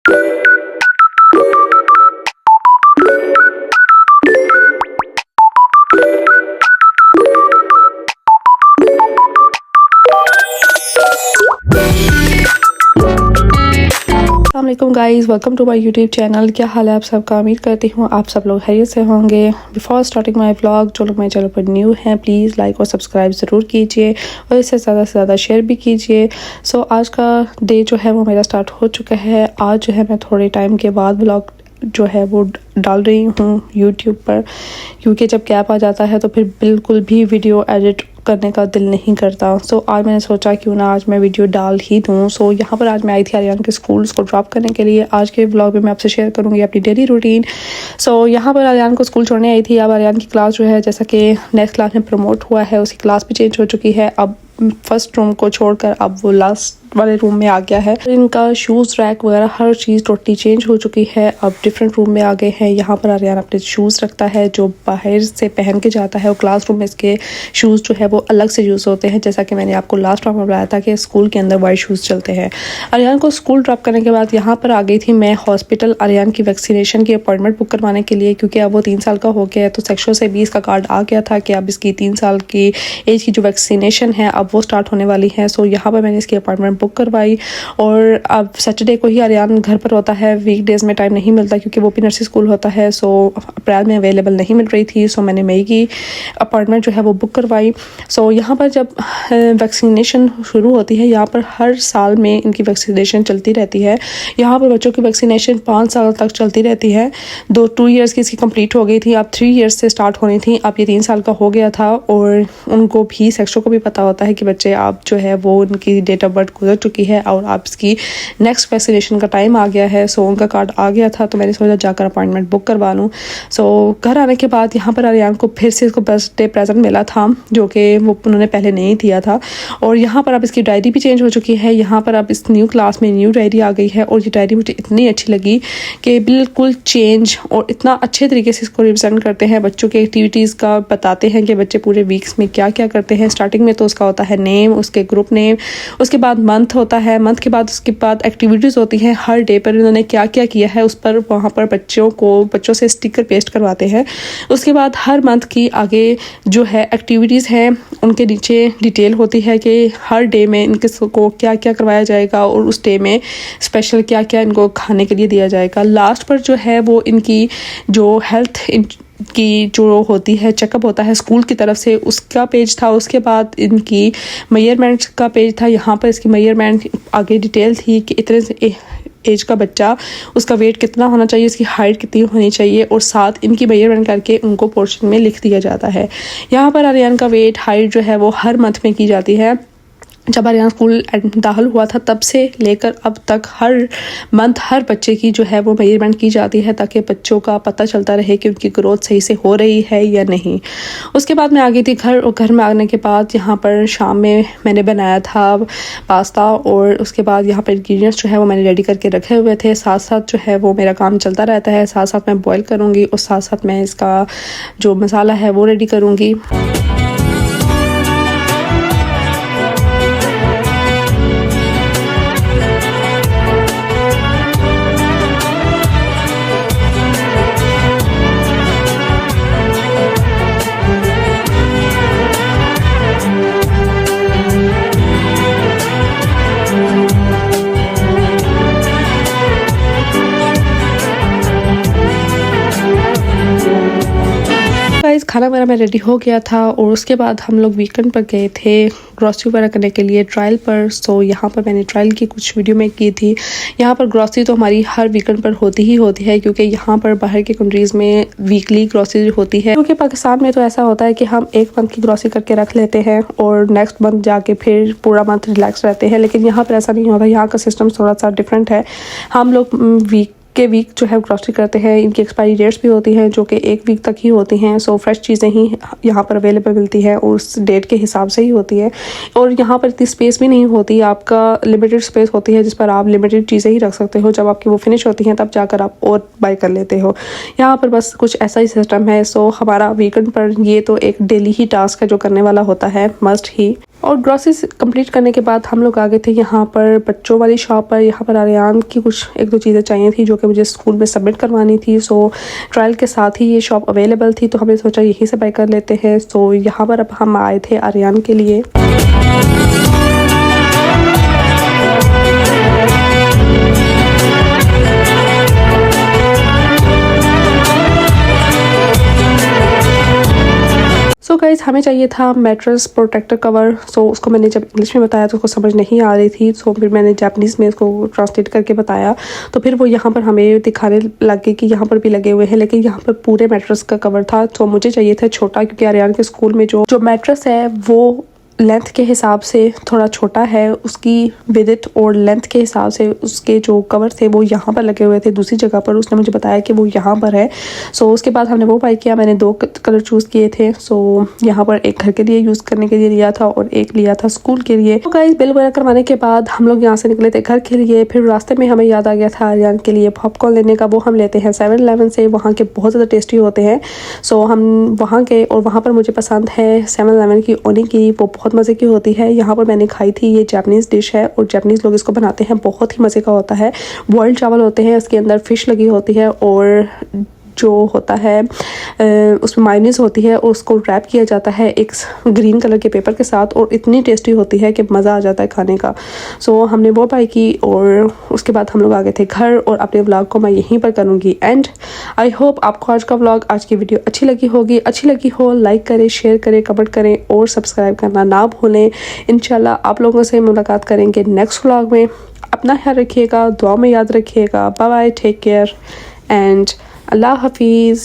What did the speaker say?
अस्सलामुअलैकुम guys, welcome to my YouTube channel. क्या हाल है आप सबका? उम्मीद करती हूँ आप सब लोग खैरियत से होंगे। बिफोर स्टार्टिंग माय व्लॉग, जो लोग मेरे चैनल पर न्यू हैं प्लीज़ लाइक और सब्सक्राइब ज़रूर कीजिए और इससे ज़्यादा से ज़्यादा शेयर भी कीजिए। सो आज का डे जो है वो मेरा स्टार्ट हो चुका है। आज जो है मैं थोड़े टाइम के बाद व्लॉग जो है वो डाल रही हूँ यूट्यूब पर, क्योंकि जब गैप आ जाता है तो फिर बिल्कुल भी वीडियो एडिट करने का दिल नहीं करता। सो आज मैंने सोचा क्यों ना आज मैं वीडियो डाल ही दूँ। सो यहाँ पर आज मैं आई थी आर्यन के स्कूल उसको ड्रॉप करने के लिए। आज के व्लॉग में मैं आपसे शेयर करूँगी अपनी डेली रूटीन। सो यहाँ पर आर्यन को स्कूल छोड़ने आई थी। अब आर्यन की क्लास जो है, जैसा कि नेक्स्ट क्लास में प्रमोट हुआ है, उसकी क्लास भी चेंज हो चुकी है। अब फर्स्ट रूम को छोड़कर अब वो लास्ट वाले रूम में आ गया है। इनका शूज़ रैक वगैरह हर चीज़ टोटली चेंज हो चुकी है। अब डिफरेंट रूम में आ गए हैं। यहाँ पर आर्यन अपने शूज़ रखता है जो बाहर से पहन के जाता है, और क्लासरूम में इसके शूज़ जो है वो अलग से यूज़ होते हैं, जैसा कि मैंने आपको लास्ट टाइम बताया था कि स्कूल के अंदर वाइट शूज़ चलते हैं। आर्यन को स्कूल ड्रॉप करने के बाद यहाँ पर आ गई थी मैं हॉस्पिटल आर्यन की वैक्सीनेशन की अपॉइंटमेंट बुक करवाने के लिए, क्योंकि अब वो 3 साल का हो गया है। तो सेक्शन से 20 का कार्ड आ गया था कि अब इसकी 3 साल की एज की जो वैक्सीनेशन है अब वो स्टार्ट होने वाली है। सो यहाँ पर मैंने इसकी अपॉइंटमेंट बुक करवाई, और अब सैटरडे को ही आर्यन घर पर होता है। वीकडेज़ में टाइम नहीं मिलता क्योंकि वो भी नर्सिंग स्कूल होता है। सो अप्रैल में अवेलेबल नहीं मिल रही थी। सो मैंने मई की अपॉइंटमेंट जो है वो बुक करवाई। सो यहाँ पर जब वैक्सीनेशन शुरू होती है, यहाँ पर हर साल में इनकी वैक्सीनेशन चलती रहती है। यहाँ पर बच्चों की वैक्सीनेशन 5 साल तक चलती रहती है। 2 ईयर्स की इसकी कंप्लीट हो गई थी, अब 3 ईयर्स से स्टार्ट होनी थी। अब ये 3 साल का हो गया था, और उनको भी सेक्शन को भी पता होता है कि बच्चे अब जो है वो उनकी डेट ऑफ बर्थ गुजर चुकी है और अब इसकी नेक्स्ट वैक्सीनेशन का टाइम आ गया है। सो उनका कार्ड आ गया था, तो मैंने सोचा जाकर अपॉइंटमेंट बुक करवा लूँ। सो घर आने के बाद यहाँ पर आर्यन को फिर से इसको बर्थडे प्रेजेंट मिला था, जो कि वो उन्होंने पहले नहीं दिया था। और यहाँ पर अब इसकी डायरी भी चेंज हो चुकी है। यहाँ पर अब इस न्यू क्लास में न्यू डायरी आ गई है, और ये डायरी मुझे इतनी अच्छी लगी कि बिल्कुल चेंज और इतना अच्छे तरीके से इसको रिप्रेजेंट करते हैं। बच्चों की एक्टिविटीज़ का बताते हैं कि बच्चे पूरे वीक्स में क्या क्या करते हैं। स्टार्टिंग में तो उसका होता है नेम, उसके ग्रुप नेम, उसके बाद मंथ होता है, मंथ के बाद उसके बाद एक्टिविटीज़ होती हैं। हर डे पर उन्होंने क्या क्या किया है उस पर वहाँ पर बच्चों से स्टिकर पेस्ट करवाते हैं। उसके बाद हर मंथ की आगे जो है एक्टिविटीज़ हैं, उनके नीचे डिटेल होती है कि हर डे में इनके को क्या क्या करवाया जाएगा, और उस डे में स्पेशल क्या क्या इनको खाने के लिए दिया जाएगा। लास्ट पर जो है वो इनकी जो हेल्थ की जो होती है चेकअप होता है स्कूल की तरफ से, उसका पेज था। उसके बाद इनकी मेजरमेंट का पेज था। यहाँ पर इसकी मेजरमेंट आगे डिटेल थी कि इतने से एज का बच्चा, उसका वेट कितना होना चाहिए, उसकी हाइट कितनी होनी चाहिए, और साथ इनकी मेजरमेंट करके उनको पोर्शन में लिख दिया जाता है। यहाँ पर आर्यन का वेट हाइट जो है वो हर मंथ में की जाती है। जब आर्यन स्कूल दाखिल हुआ था तब से लेकर अब तक हर मंथ हर बच्चे की जो है वो मेजरमेंट की जाती है, ताकि बच्चों का पता चलता रहे कि उनकी ग्रोथ सही से हो रही है या नहीं। उसके बाद मैं आ गई थी घर, और घर में आने के बाद यहाँ पर शाम में मैंने बनाया था पास्ता, और उसके बाद यहाँ पर इंग्रीडियंट्स जो है वो मैंने रेडी करके रखे हुए थे। साथ साथ जो है वो मेरा काम चलता रहता है। साथ साथ मैं बॉयल करूँगी और साथ साथ मैं इसका जो मसाला है वो रेडी करूँगी। खाना मेरा मैं रेडी हो गया था, और उसके बाद हम लोग वीकेंड पर गए थे ग्रॉसरी वगैरह करने के लिए ट्रायल पर। सो यहाँ पर मैंने ट्रायल की कुछ वीडियो में की थी। यहाँ पर ग्रॉसरी तो हमारी हर वीकेंड पर होती ही होती है, क्योंकि यहाँ पर बाहर के कंट्रीज़ में वीकली ग्रॉसरी होती है। क्योंकि पाकिस्तान में तो ऐसा होता है कि हम एक मंथ की ग्रॉसरी करके रख लेते हैं और नेक्स्ट मंथ जाके फिर पूरा मंथ रिलैक्स रहते हैं, लेकिन यहाँ पर ऐसा नहीं होता। यहाँ का सिस्टम थोड़ा सा डिफरेंट है। हम लोग वीक जो है ग्रॉसरी करते हैं। इनकी एक्सपायरी डेट्स भी होती हैं जो कि 1 वीक तक ही होती हैं। सो फ्रेश चीज़ें ही यहाँ पर अवेलेबल मिलती हैं और उस डेट के हिसाब से ही होती है। और यहाँ पर इतनी स्पेस भी नहीं होती, आपका लिमिटेड स्पेस होती है जिस पर आप लिमिटेड चीज़ें ही रख सकते हो। जब आपकी वो फिनिश होती हैं तब जाकर आप और बाय कर लेते हो। यहाँ पर बस कुछ ऐसा ही सिस्टम है। सो हमारा वीकेंड पर ये तो एक डेली ही टास्क है जो करने वाला होता है, मस्ट ही। और ग्रॉसरीज कंप्लीट करने के बाद हम लोग आ गए थे यहाँ पर बच्चों वाली शॉप पर। यहाँ पर आर्यन की कुछ एक दो चीज़ें चाहिए थी जो कि मुझे स्कूल में सबमिट करवानी थी। सो ट्रायल के साथ ही ये शॉप अवेलेबल थी तो हमने सोचा यहीं से बाय कर लेते हैं। सो यहाँ पर अब हम आए थे आर्यन के लिए। सो गाइस हमें चाहिए था मैट्रेस प्रोटेक्टर कवर। सो उसको मैंने जब इंग्लिश में बताया तो उसको समझ नहीं आ रही थी। सो फिर मैंने जापानीज़ में उसको ट्रांसलेट करके बताया तो फिर वो यहाँ पर हमें दिखाने लगे कि यहाँ पर भी लगे हुए हैं, लेकिन यहाँ पर पूरे मैट्रेस का कवर था। तो मुझे चाहिए था छोटा, क्योंकि आर्यन के स्कूल में जो मैट्रेस है वो लेंथ के हिसाब से थोड़ा छोटा है, उसकी विड्थ और लेंथ के हिसाब से उसके जो कवर थे वो यहाँ पर लगे हुए थे दूसरी जगह पर। उसने मुझे बताया कि वो यहाँ पर है। सो उसके बाद हमने वो बाय किया। मैंने 2 कलर चूज़ किए थे। सो यहाँ पर एक घर के लिए यूज़ करने के लिए लिया था और एक लिया था स्कूल के लिए। तो गाइस बिल वगैरह करवाने के बाद हम लोग यहाँ से निकले थे घर के लिए। फिर रास्ते में हमें याद आ गया था आर्यन के लिए पॉपकॉर्न लेने का। वो हम लेते हैं 7-Eleven से, वहाँ के बहुत ज़्यादा टेस्टी होते हैं। सो हम वहाँ गए और वहाँ पर मुझे पसंद है 7-Eleven की ओनिगिरी, वो बहुत मज़े की होती है। यहाँ पर मैंने खाई थी। ये जापानीज़ डिश है और जापानीज़ लोग इसको बनाते हैं, बहुत ही मज़े का होता है। बॉइल्ड चावल होते हैं, इसके अंदर फ़िश लगी होती है और जो होता है उसमें मायोनीज़ होती है और उसको रैप किया जाता है एक ग्रीन कलर के पेपर के साथ और इतनी टेस्टी होती है कि मज़ा आ जाता है खाने का। सो हमने वो बाय की और उसके बाद हम लोग आ गए थे घर और अपने व्लॉग को मैं यहीं पर करूँगी एंड। आई होप आपको आज का व्लॉग, आज की वीडियो अच्छी लगी होगी। अच्छी लगी हो लाइक करें, शेयर करें, कमेंट करें और सब्सक्राइब करना ना भूलें। इंशाल्लाह आप लोगों से मुलाकात करेंगे नेक्स्ट व्लॉग में। अपना ख्याल रखिएगा, दुआ में याद रखिएगा। Bye bye, take care and अल्लाह हाफिज़।